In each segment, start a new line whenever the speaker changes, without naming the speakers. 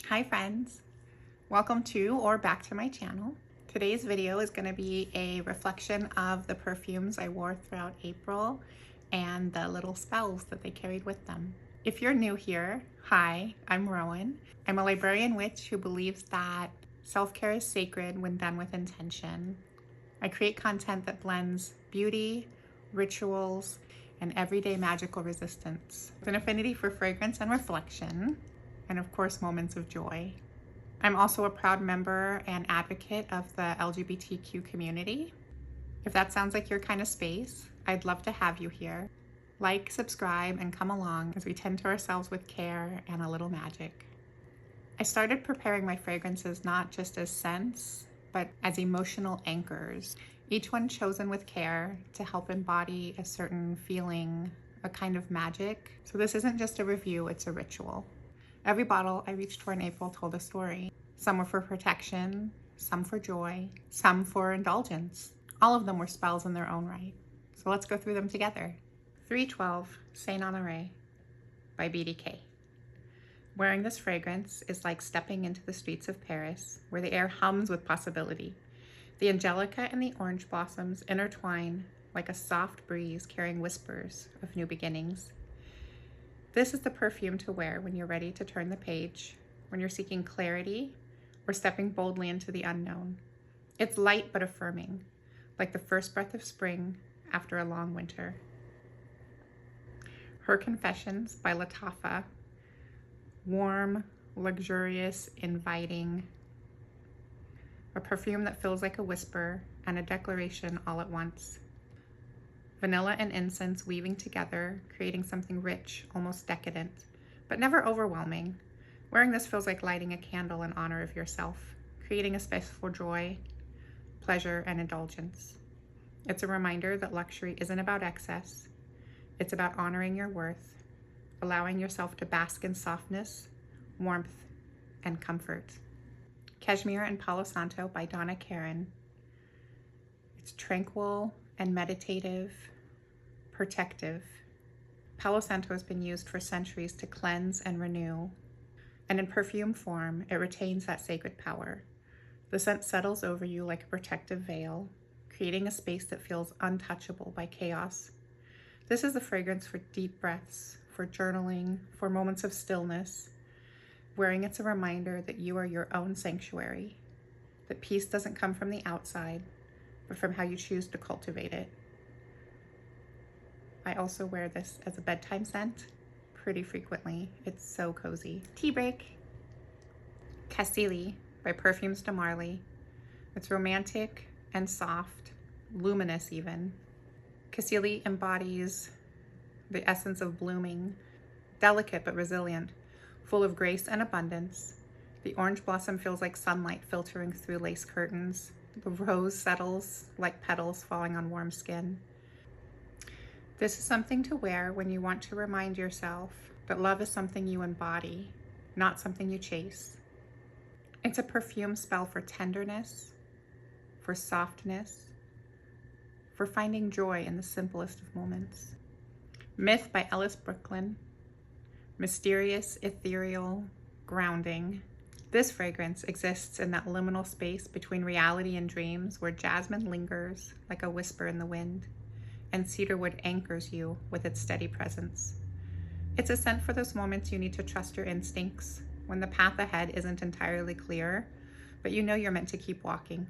Hi friends, welcome to or back to my channel. Today's video is going to be a reflection of the perfumes I wore throughout April and the little spells that they carried with them. If you're new here, hi, I'm Rowan. I'm a librarian witch who believes that self-care is sacred when done with intention. I create content that blends beauty, rituals, and everyday magical resistance with an affinity for fragrance and reflection, and of course moments of joy. I'm also a proud member and advocate of the LGBTQ community. If that sounds like your kind of space, I'd love to have you here. Like, subscribe, and come along as we tend to ourselves with care and a little magic. I started preparing my fragrances not just as scents, but as emotional anchors, each one chosen with care to help embody a certain feeling, a kind of magic. So this isn't just a review, it's a ritual. Every bottle I reached for in April told a story. Some were for protection, some for joy, some for indulgence. All of them were spells in their own right. So let's go through them together. 312 Saint Honoré by BDK. Wearing this fragrance is like stepping into the streets of Paris, where the air hums with possibility. The angelica and the orange blossoms intertwine like a soft breeze carrying whispers of new beginnings. This is the perfume to wear when you're ready to turn the page, when you're seeking clarity or stepping boldly into the unknown. It's light but affirming, like the first breath of spring after a long winter. Her Confessions by Lattafa. Warm, luxurious, inviting. A perfume that feels like a whisper and a declaration all at once. Vanilla and incense weaving together, creating something rich, almost decadent, but never overwhelming. Wearing this feels like lighting a candle in honor of yourself, creating a space for joy, pleasure, and indulgence. It's a reminder that luxury isn't about excess. It's about honoring your worth, allowing yourself to bask in softness, warmth, and comfort. Cashmere and Palo Santo by Donna Karan. It's tranquil and meditative, protective. Palo Santo has been used for centuries to cleanse and renew, and in perfume form, it retains that sacred power. The scent settles over you like a protective veil, creating a space that feels untouchable by chaos. This is the fragrance for deep breaths, for journaling, for moments of stillness. Wearing it's a reminder that you are your own sanctuary, that peace doesn't come from the outside, but from how you choose to cultivate it. I also wear this as a bedtime scent pretty frequently. It's so cozy. Tea break. Cassili by Perfumes de Marly. It's romantic and soft, luminous even. Cassili embodies the essence of blooming, delicate but resilient, full of grace and abundance. The orange blossom feels like sunlight filtering through lace curtains. The rose settles like petals falling on warm skin. This is something to wear when you want to remind yourself that love is something you embody, not something you chase. It's a perfume spell for tenderness, for softness, for finding joy in the simplest of moments. Myth by Ellis Brooklyn. Mysterious, ethereal, grounding. This fragrance exists in that liminal space between reality and dreams where jasmine lingers like a whisper in the wind, and cedarwood anchors you with its steady presence. It's a scent for those moments you need to trust your instincts, when the path ahead isn't entirely clear, but you know you're meant to keep walking.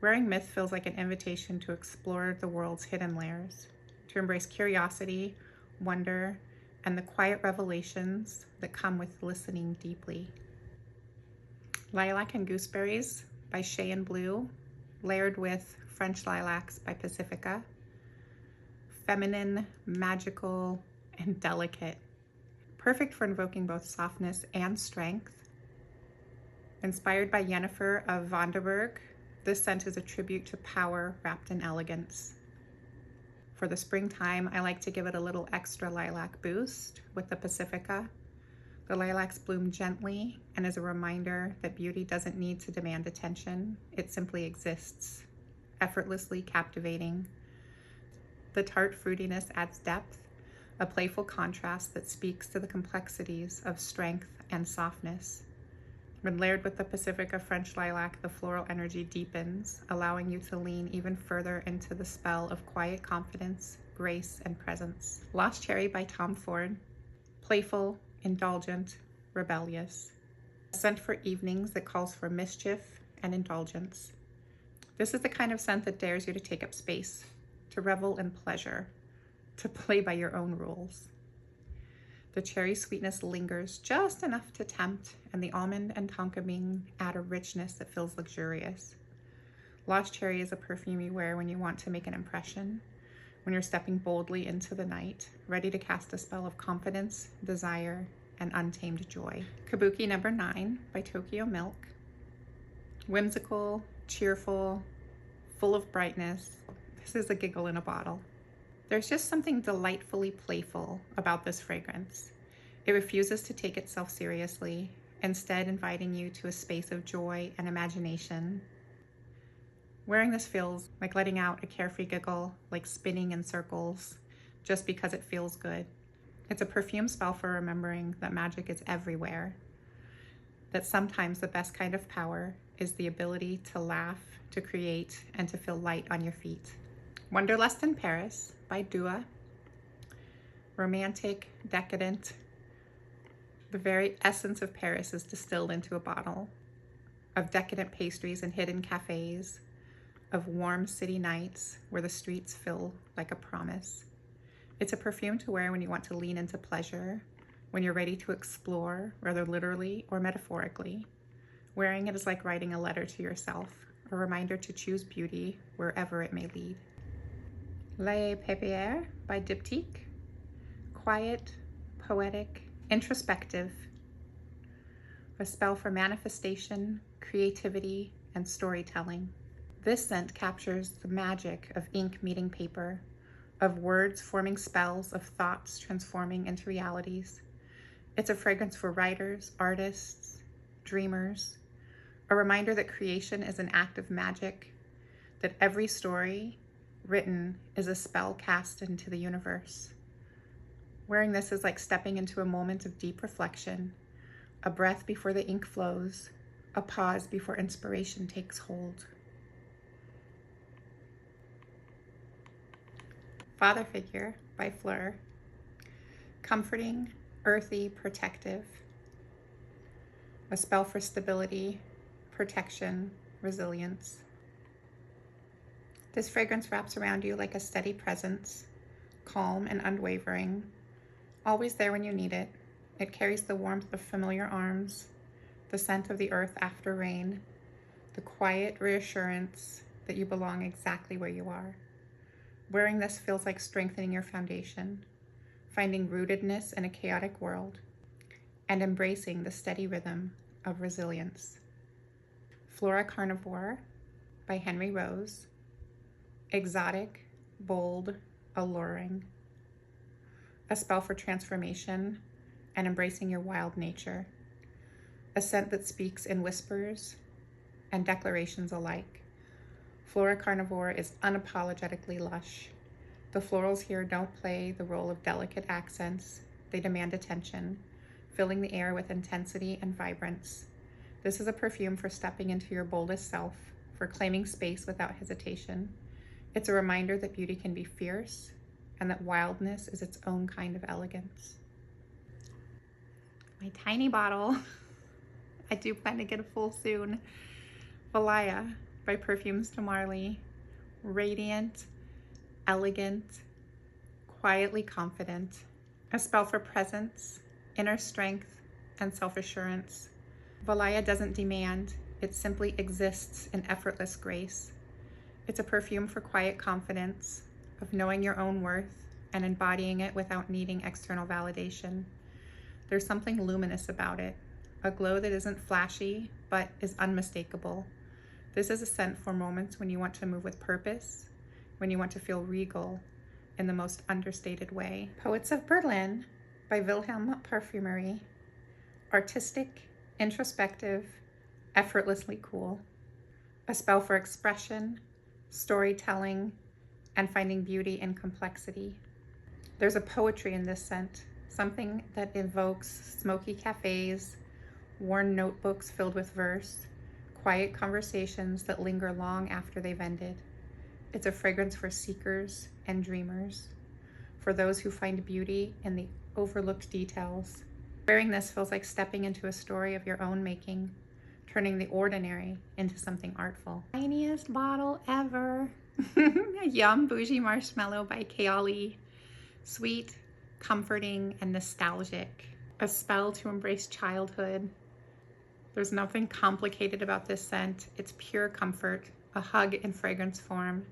Wearing Myth feels like an invitation to explore the world's hidden layers, to embrace curiosity, wonder, and the quiet revelations that come with listening deeply. Lilac and Gooseberries by Shea and Blue, layered with French Lilacs by Pacifica. Feminine, magical, and delicate. Perfect for invoking both softness and strength. Inspired by Yennefer of Vonderburg, this scent is a tribute to power wrapped in elegance. For the springtime, I like to give it a little extra lilac boost with the Pacifica. The lilacs bloom gently and is a reminder that beauty doesn't need to demand attention. It simply exists, effortlessly captivating. The tart fruitiness adds depth, a playful contrast that speaks to the complexities of strength and softness. When layered with the Pacifica French lilac, the floral energy deepens, allowing you to lean even further into the spell of quiet confidence, grace, and presence. Lost Cherry by Tom Ford. Playful, indulgent, rebellious. A scent for evenings that calls for mischief and indulgence. This is the kind of scent that dares you to take up space, to revel in pleasure, to play by your own rules. The cherry sweetness lingers just enough to tempt, and the almond and tonka bean add a richness that feels luxurious. Lost Cherry is a perfume you wear when you want to make an impression, when you're stepping boldly into the night, ready to cast a spell of confidence, desire, and untamed joy. Kabuki No. 9 by Tokyo Milk. Whimsical, cheerful, full of brightness. This is a giggle in a bottle. There's just something delightfully playful about this fragrance. It refuses to take itself seriously, instead inviting you to a space of joy and imagination. Wearing this feels like letting out a carefree giggle, like spinning in circles, just because it feels good. It's a perfume spell for remembering that magic is everywhere, that sometimes the best kind of power is the ability to laugh, to create, and to feel light on your feet. Wanderlust in Paris by Dua. Romantic, decadent. The very essence of Paris is distilled into a bottle, of decadent pastries and hidden cafes, of warm city nights where the streets feel like a promise. It's a perfume to wear when you want to lean into pleasure, when you're ready to explore, whether literally or metaphorically. Wearing it is like writing a letter to yourself, a reminder to choose beauty wherever it may lead. Les Pépères by Diptyque. Quiet, poetic, introspective. A spell for manifestation, creativity, and storytelling. This scent captures the magic of ink meeting paper, of words forming spells, of thoughts transforming into realities. It's a fragrance for writers, artists, dreamers, a reminder that creation is an act of magic, that every story written is a spell cast into the universe. Wearing this is like stepping into a moment of deep reflection, a breath before the ink flows, a pause before inspiration takes hold. Father Figure by Fleur. Comforting, earthy, protective. A spell for stability, protection, resilience. This fragrance wraps around you like a steady presence, calm and unwavering, always there when you need it. It carries the warmth of familiar arms, the scent of the earth after rain, the quiet reassurance that you belong exactly where you are. Wearing this feels like strengthening your foundation, finding rootedness in a chaotic world, and embracing the steady rhythm of resilience. Flora Carnivore by Henry Rose. Exotic, bold, alluring. A spell for transformation and embracing your wild nature. A scent that speaks in whispers and declarations alike. Flora Carnivore is unapologetically lush. The florals here don't play the role of delicate accents. They demand attention, filling the air with intensity and vibrance. This is a perfume for stepping into your boldest self, for claiming space without hesitation. It's a reminder that beauty can be fierce and that wildness is its own kind of elegance. My tiny bottle. I do plan to get a full soon. Valaya by Perfumes de Marly. Radiant, elegant, quietly confident. A spell for presence, inner strength, and self-assurance. Valaya doesn't demand, it simply exists in effortless grace. It's a perfume for quiet confidence, of knowing your own worth and embodying it without needing external validation. There's something luminous about it, a glow that isn't flashy, but is unmistakable. This is a scent for moments when you want to move with purpose, when you want to feel regal in the most understated way. Poets of Berlin by Wilhelm Parfümerie. Artistic, introspective, effortlessly cool. A spell for expression, storytelling, and finding beauty in complexity. There's a poetry in this scent, something that evokes smoky cafes, worn notebooks filled with verse, quiet conversations that linger long after they've ended. It's a fragrance for seekers and dreamers, for those who find beauty in the overlooked details. Wearing this feels like stepping into a story of your own making, turning the ordinary into something artful. Tiniest bottle ever. Yum Bougie Marshmallow by Kayali. Sweet, comforting, and nostalgic. A spell to embrace childhood. There's nothing complicated about this scent. It's pure comfort, a hug in fragrance form.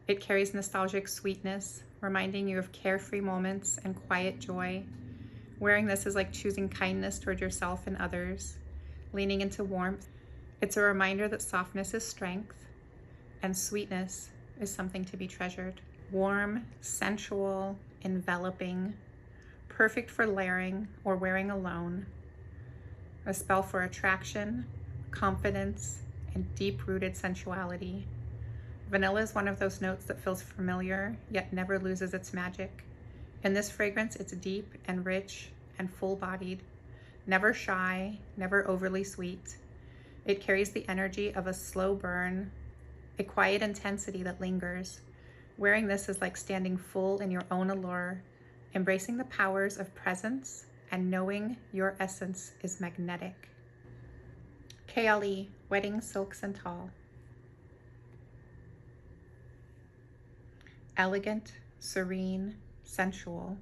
It carries nostalgic sweetness, reminding you of carefree moments and quiet joy. Wearing this is like choosing kindness toward yourself and others, leaning into warmth. It's a reminder that softness is strength and sweetness is something to be treasured. Warm, sensual, enveloping, perfect for layering or wearing alone. A spell for attraction, confidence, and deep-rooted sensuality. Vanilla is one of those notes that feels familiar, yet never loses its magic. In this fragrance, it's deep and rich and full-bodied, never shy, never overly sweet. It carries the energy of a slow burn, a quiet intensity that lingers. Wearing this is like standing full in your own allure, embracing the powers of presence and knowing your essence is magnetic. Kayali, Wedding Silks and Tall. Elegant, serene, sensual,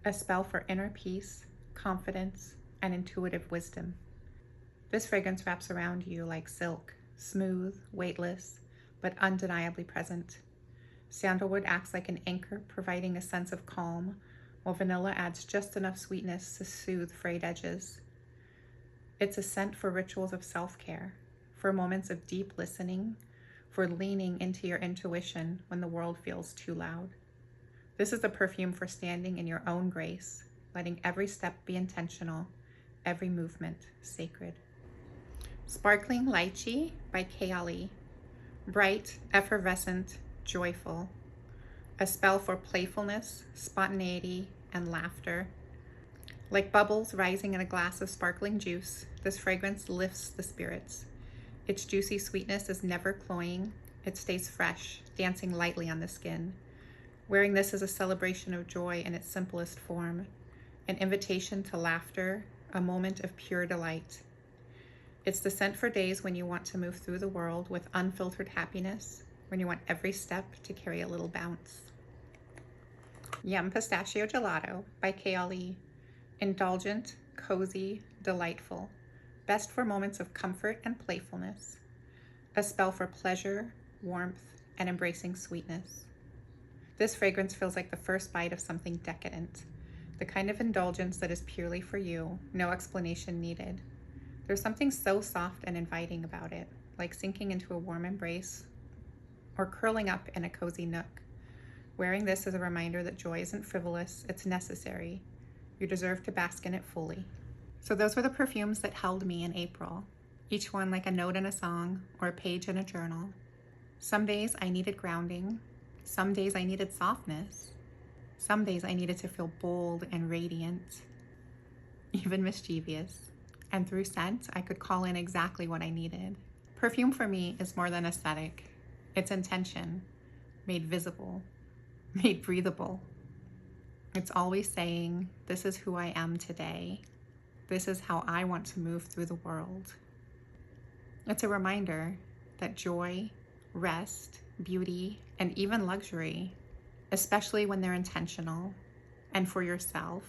a spell for inner peace, confidence, and intuitive wisdom. This fragrance wraps around you like silk, smooth, weightless, but undeniably present. Sandalwood acts like an anchor, providing a sense of calm, while vanilla adds just enough sweetness to soothe frayed edges. It's a scent for rituals of self-care, for moments of deep listening, for leaning into your intuition when the world feels too loud. This is the perfume for standing in your own grace, letting every step be intentional, every movement sacred. Sparkling Lychee by Kayali. Bright, effervescent, joyful. A spell for playfulness, spontaneity, and laughter. Like bubbles rising in a glass of sparkling juice, this fragrance lifts the spirits. Its juicy sweetness is never cloying. It stays fresh, dancing lightly on the skin. Wearing this is a celebration of joy in its simplest form, an invitation to laughter, a moment of pure delight. It's the scent for days when you want to move through the world with unfiltered happiness, when you want every step to carry a little bounce. Yum Pistachio Gelato by Kayali. Indulgent, cozy, delightful. Best for moments of comfort and playfulness. A spell for pleasure, warmth, and embracing sweetness. This fragrance feels like the first bite of something decadent, the kind of indulgence that is purely for you, no explanation needed. There's something so soft and inviting about it, like sinking into a warm embrace or curling up in a cozy nook. Wearing this is a reminder that joy isn't frivolous, it's necessary. You deserve to bask in it fully. So those were the perfumes that held me in April, each one like a note in a song or a page in a journal. Some days I needed grounding. Some days I needed softness. Some days I needed to feel bold and radiant, even mischievous. And through scent, I could call in exactly what I needed. Perfume for me is more than aesthetic. It's intention, made visible, made breathable. It's always saying, this is who I am today. This is how I want to move through the world. It's a reminder that joy, rest, beauty, and even luxury, especially when they're intentional and for yourself,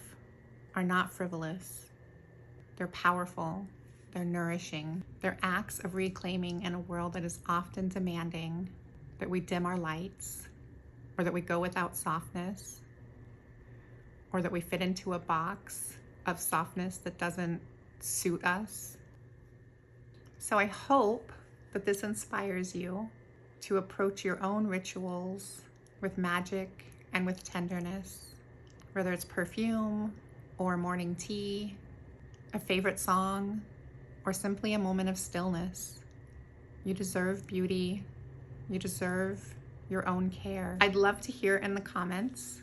are not frivolous. They're powerful, they're nourishing. They're acts of reclaiming in a world that is often demanding that we dim our lights, or that we go without softness, or that we fit into a box of softness that doesn't suit us. So I hope that this inspires you to approach your own rituals with magic and with tenderness, whether it's perfume or morning tea, a favorite song, or simply a moment of stillness. You deserve beauty. You deserve your own care. I'd love to hear in the comments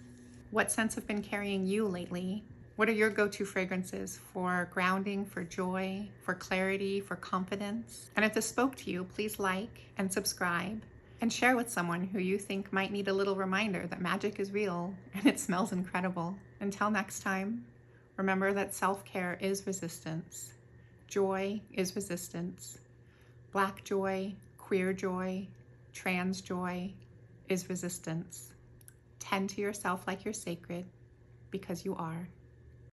what scents have been carrying you lately, What are your go-to fragrances for grounding, for joy, for clarity, for confidence? And if this spoke to you, please like and subscribe and share with someone who you think might need a little reminder that magic is real and it smells incredible. Until next time, remember that self-care is resistance. Joy is resistance. Black joy, queer joy, trans joy is resistance. Tend to yourself like you're sacred, because you are.